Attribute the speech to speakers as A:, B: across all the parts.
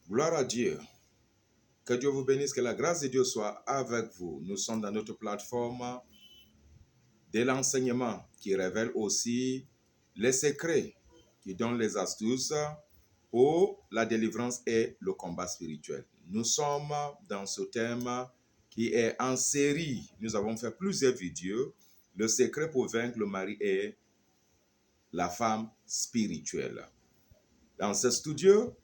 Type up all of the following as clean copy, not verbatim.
A: Gloire à Dieu. Que Dieu vous bénisse, que la grâce de Dieu soit avec vous. Nous sommes dans notre plateforme de l'enseignement qui révèle aussi les secrets, qui donne les astuces pour la délivrance et le combat spirituel. Nous sommes dans ce thème qui est en série. Nous avons fait plusieurs vidéos. Le secret pour vaincre le mari et la femme spirituelle. Dans ce studio,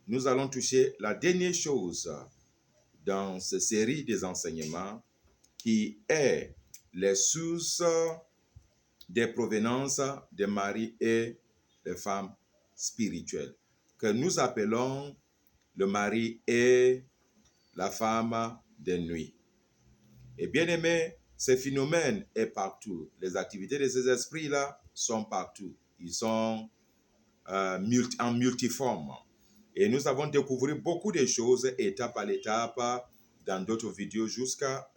A: nous allons toucher la dernière chose dans cette série des enseignements qui est les sources des provenances des maris et des femmes spirituelles, que nous appelons le mari et la femme de nuit. Et bien aimé, ce phénomène est partout. Les activités de ces esprits-là sont partout. Ils sont en multiforme. Et nous avons découvert beaucoup de choses étape par étape dans d'autres vidéos jusqu'à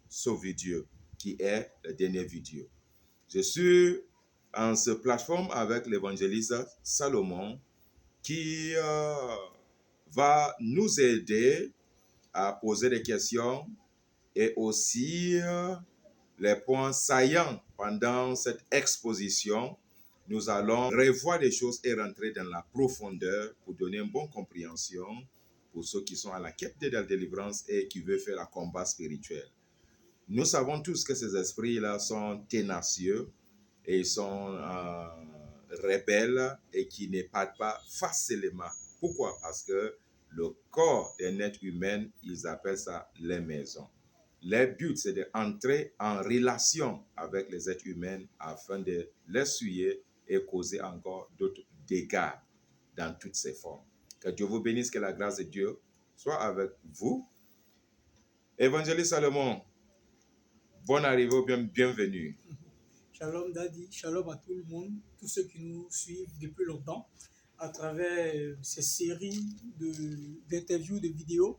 A: ce vidéo qui est la dernière vidéo. Je suis en cette plateforme avec l'évangéliste Salomon qui va nous aider à poser des questions et aussi les points saillants pendant cette exposition. Nous allons revoir les choses et rentrer dans la profondeur pour donner une bonne compréhension pour ceux qui sont à la quête de la délivrance et qui veulent faire un combat spirituel. Nous savons tous que ces esprits-là sont ténacieux et ils sont rebelles et qui ne partent pas facilement. Pourquoi? Parce que le corps d'un être humain, ils appellent ça les maisons. Le but, c'est d'entrer en relation avec les êtres humains afin de les souiller et causer encore d'autres dégâts dans toutes ses formes. Que Dieu vous bénisse, que la grâce de Dieu soit avec vous. Évangéliste Salomon, bonne arrivée ou bienvenue.
B: Shalom Daddy, shalom à tout le monde, tous ceux qui nous suivent depuis longtemps à travers ces séries d'interviews, de vidéos.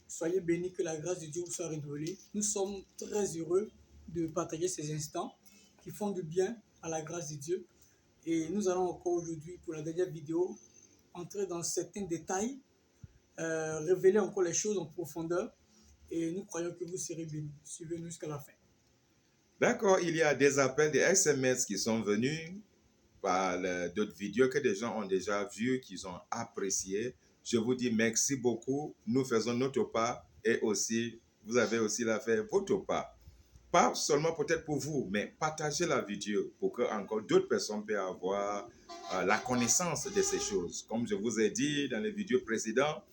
B: Soyez bénis, que la grâce de Dieu vous soit renouvelée. Nous sommes très heureux de partager ces instants qui font du bien à la grâce de Dieu. Et nous allons encore aujourd'hui, pour la dernière vidéo, entrer dans certains détails, révéler encore les choses en profondeur. Et nous croyons que vous serez bénis. Suivez-nous jusqu'à la fin.
A: D'accord, il y a des appels, des SMS qui sont venus par d'autres vidéos que des gens ont déjà vues, qu'ils ont appréciées. Je vous dis merci beaucoup. Nous faisons notre part et aussi, vous avez aussi fait votre part. Pas seulement peut-être pour vous, mais partagez la vidéo pour que encore d'autres personnes puissent avoir la connaissance de ces choses. Comme je vous ai dit dans les vidéos précédentes,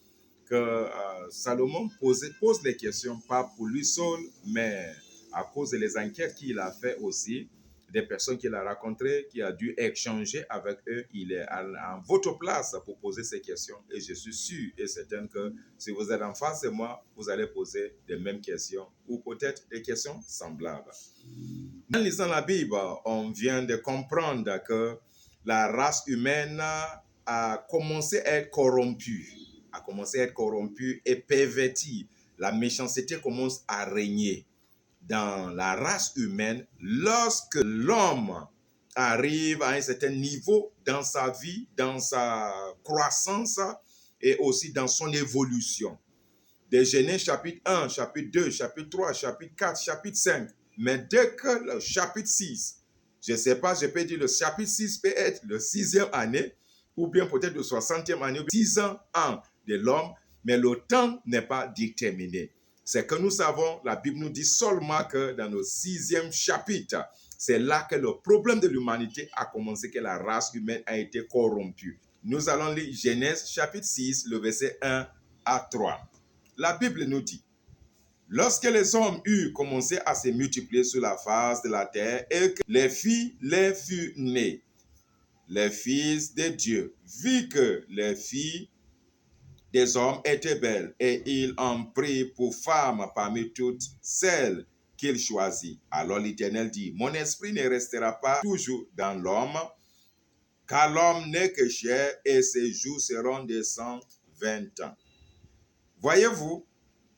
A: que Salomon pose les questions pas pour lui seul, mais à cause des enquêtes qu'il a fait aussi, des personnes qu'il a rencontrées, qui a dû échanger avec eux. Il est en votre place pour poser ces questions. Et je suis sûr et certain que si vous êtes en face de moi, vous allez poser les mêmes questions ou peut-être des questions semblables. En lisant la Bible, on vient de comprendre que la race humaine a commencé à être corrompue, et pervertie. La méchanceté commence à régner dans la race humaine lorsque l'homme arrive à un certain niveau dans sa vie, dans sa croissance et aussi dans son évolution. De Genèse chapitre 1, chapitre 2, chapitre 3, chapitre 4, chapitre 5. Mais dès que le chapitre 6, je ne sais pas, je peux dire le chapitre 6 peut être le 6e année ou bien peut-être le 60e année, 6 ans de l'homme, mais le temps n'est pas déterminé. C'est que nous savons, la Bible nous dit seulement que dans le 6e chapitre, c'est là que le problème de l'humanité a commencé, que la race humaine a été corrompue. Nous allons lire Genèse chapitre 6, le verset 1 à 3. La Bible nous dit, lorsque les hommes eurent commencé à se multiplier sur la face de la terre et que les filles les furent nées, les fils de Dieu virent que les filles des hommes étaient belles et ils en prirent pour femmes parmi toutes celles qu'il choisit. Alors l'Éternel dit, mon esprit ne restera pas toujours dans l'homme, car l'homme n'est que chair et ses jours seront de 120 ans. Voyez-vous,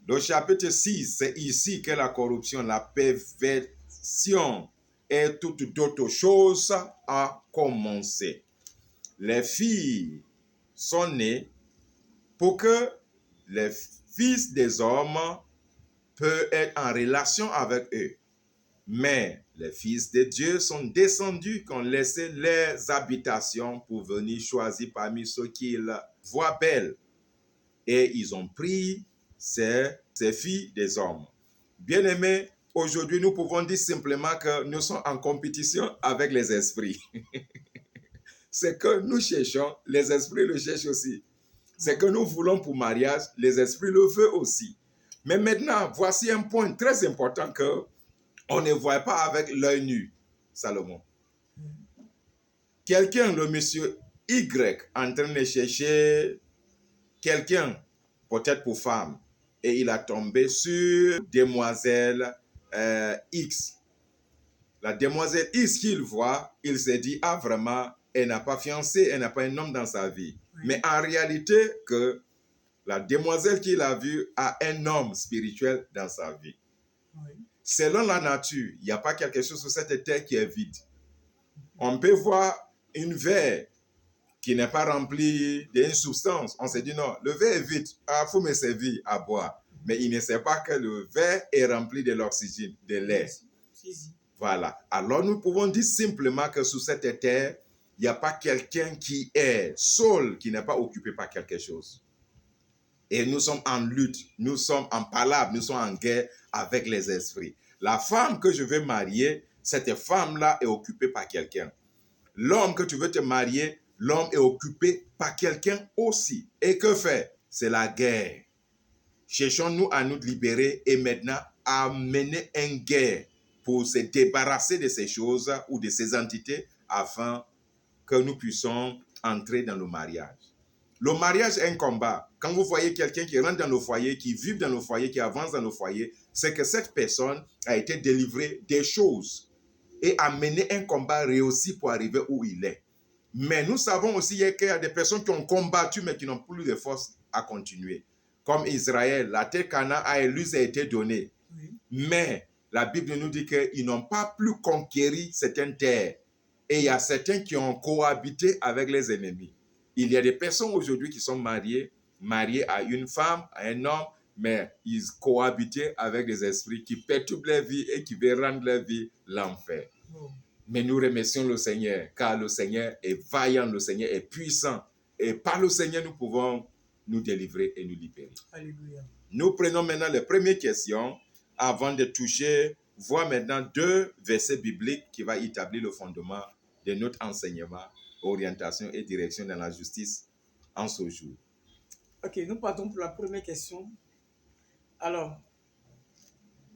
A: le chapitre 6, c'est ici que la corruption, la perversion et toutes d'autres choses a commencé. Les filles sont nées pour que les fils des hommes peuvent être en relation avec eux. Mais les fils de Dieu sont descendus, qui ont laissé leurs habitations pour venir choisir parmi ceux qu'ils voient belles. Et ils ont pris ces filles des hommes. Bien-aimés, aujourd'hui, nous pouvons dire simplement que nous sommes en compétition avec les esprits. C'est que nous cherchons, les esprits le cherchent aussi. C'est que nous voulons pour mariage, les esprits le veulent aussi. Mais maintenant, voici un point très important que on ne voit pas avec l'œil nu, Salomon. Quelqu'un, le monsieur Y, en train de chercher quelqu'un, peut-être pour femme, et il a tombé sur demoiselle X. La demoiselle X qu'il voit, il s'est dit, ah vraiment, elle n'a pas fiancé, elle n'a pas un homme dans sa vie. Oui. Mais en réalité, que la demoiselle qu'il a vue a un homme spirituel dans sa vie. Oui. Selon la nature, il n'y a pas quelque chose sur cette terre qui est vide. On peut voir une verre qui n'est pas remplie d'une substance. On se dit non, le verre est vide, il faut me servir à boire. Mais il ne sait pas que le verre est rempli de l'oxygène, de l'air. Voilà. Alors nous pouvons dire simplement que sur cette terre, il n'y a pas quelqu'un qui est seul, qui n'est pas occupé par quelque chose. Et nous sommes en lutte, nous sommes en palabre, nous sommes en guerre avec les esprits. La femme que je veux marier, cette femme-là est occupée par quelqu'un. L'homme que tu veux te marier, l'homme est occupé par quelqu'un aussi. Et que faire? C'est la guerre. Cherchons-nous à nous libérer et maintenant à mener une guerre pour se débarrasser de ces choses ou de ces entités afin que nous puissions entrer dans le mariage. Le mariage est un combat. Quand vous voyez quelqu'un qui rentre dans le foyer, qui vit dans le foyer, qui avance dans le foyer, c'est que cette personne a été délivrée des choses et a mené un combat réussi pour arriver où il est. Mais nous savons aussi qu'il y a des personnes qui ont combattu mais qui n'ont plus de force à continuer. Comme Israël, la terre Canaan a été donnée. Oui. Mais la Bible nous dit qu'ils n'ont pas pu conquérir certaines terres. Et il y a certains qui ont cohabité avec les ennemis. Il y a des personnes aujourd'hui qui sont mariées à une femme, à un homme, mais ils cohabitaient avec des esprits qui perturbent leur vie et qui veulent rendre leur vie l'enfer. Oh. Mais nous remercions le Seigneur, car le Seigneur est vaillant, le Seigneur est puissant. Et par le Seigneur, nous pouvons nous délivrer et nous libérer. Alléluia. Nous prenons maintenant les premières questions avant de toucher, voir maintenant 2 versets bibliques qui vont établir le fondement de notre enseignement, orientation et direction dans la justice en ce jour.
B: Ok, nous partons pour la première question. Alors,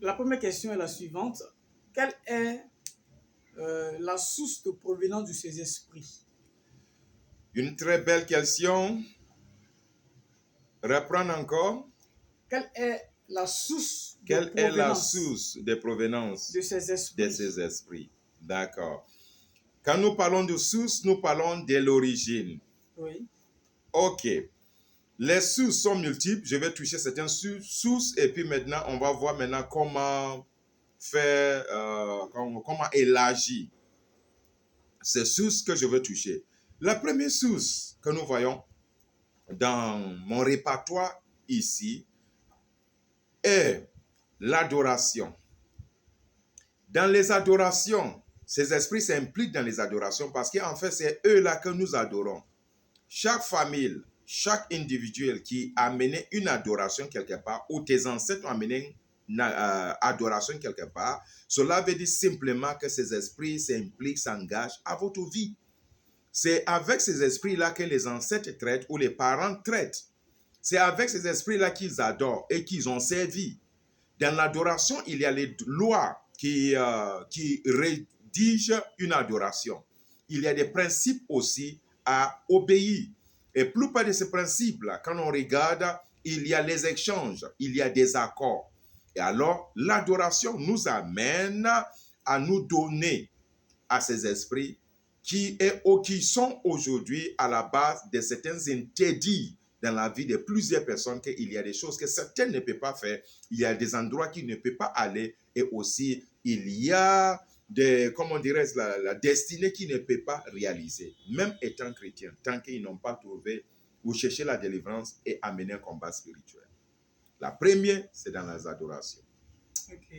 B: la première question est la suivante. Quelle est la source de provenance de ces esprits?
A: Une très belle question. Reprendre encore.
B: Quelle est la source
A: de provenance
B: de ces esprits?
A: D'accord. Quand nous parlons de source, nous parlons de l'origine.
B: Oui.
A: Ok. Les sources sont multiples. Je vais toucher certaines sources et puis maintenant, on va voir maintenant comment faire, comment élargir ces sources que je veux toucher. La première source que nous voyons dans mon répertoire ici est l'adoration. Dans les adorations, ces esprits s'impliquent dans les adorations parce qu'en fait, c'est eux-là que nous adorons. Chaque famille, chaque individu qui a mené une adoration quelque part, ou tes ancêtres ont amené une adoration quelque part, cela veut dire simplement que ces esprits s'impliquent, s'engagent à votre vie. C'est avec ces esprits-là que les ancêtres traitent ou les parents traitent. C'est avec ces esprits-là qu'ils adorent et qu'ils ont servi. Dans l'adoration, il y a les lois qui rédigent une adoration. Il y a des principes aussi à obéir. Et plupart de ces principes-là, quand on regarde, il y a les échanges, il y a des accords. Et alors, l'adoration nous amène à nous donner à ces esprits qui sont aujourd'hui à la base de certains interdits dans la vie de plusieurs personnes, qu'il y a des choses que certains ne peuvent pas faire, il y a des endroits qu'ils ne peuvent pas aller, et aussi il y a la destinée qu'ils ne peuvent pas réaliser, même étant chrétiens, tant qu'ils n'ont pas trouvé ou chercher la délivrance et amener un combat spirituel. La première, c'est dans les adorations.
B: Ok.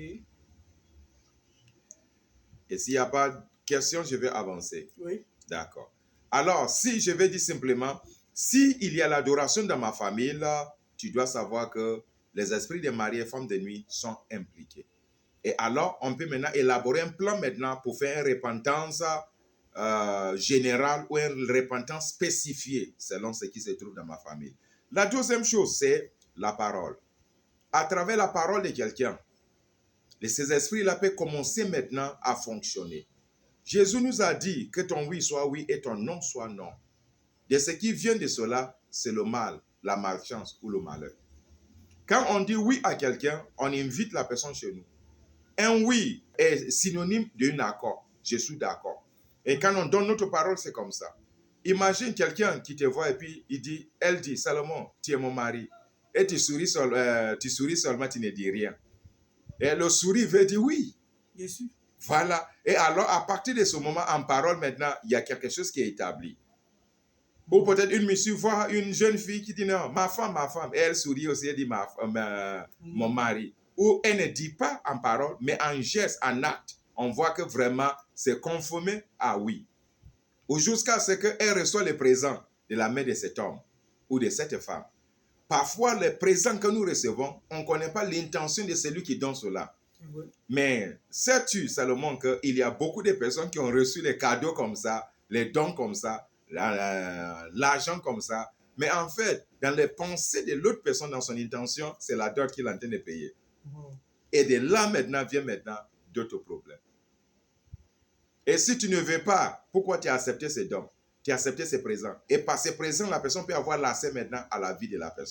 A: Et s'il n'y a pas de question, je vais avancer.
B: Oui.
A: D'accord. Alors, si je vais dire simplement, s'il y a l'adoration dans ma famille, là, tu dois savoir que les esprits des maris et femmes de nuit sont impliqués. Et alors, on peut maintenant élaborer un plan maintenant pour faire une repentance générale ou une repentance spécifiée selon ce qui se trouve dans ma famille. La deuxième chose, c'est la parole. À travers la parole de quelqu'un, ces esprits-là peuvent commencer maintenant à fonctionner. Jésus nous a dit que ton oui soit oui et ton non soit non. De ce qui vient de cela, c'est le mal, la malchance ou le malheur. Quand on dit oui à quelqu'un, on invite la personne chez nous. Un oui est synonyme d'un accord. Je suis d'accord. Et quand on donne notre parole, c'est comme ça. Imagine quelqu'un qui te voit et puis elle dit, Salomon, tu es mon mari. Et tu souris seulement, tu ne dis rien. Et le sourire veut dire oui.
B: Bien sûr.
A: Voilà. Et alors, à partir de ce moment, en parole, maintenant, il y a quelque chose qui est établi. Ou peut-être une monsieur voit une jeune fille qui dit non, ma femme. Et elle sourit aussi, elle dit mon mari. Ou elle ne dit pas en parole, mais en geste, en acte, on voit que vraiment c'est conformé à oui. Ou jusqu'à ce qu'elle reçoit le présent de la main de cet homme ou de cette femme. Parfois, les présents que nous recevons, on ne connaît pas l'intention de celui qui donne cela.
B: Oui.
A: Mais sais-tu, Salomon, qu'il y a beaucoup de personnes qui ont reçu les cadeaux comme ça, les dons comme ça, l'argent comme ça. Mais en fait, dans les pensées de l'autre personne, dans son intention, c'est la dot qu'il est en train de payer. Et de là maintenant vient d'autres problèmes. Et si tu ne veux pas, pourquoi tu as accepté ces dons? Tu as accepté ces présents. Et par ces présents, la personne peut avoir l'accès maintenant à la vie de la personne.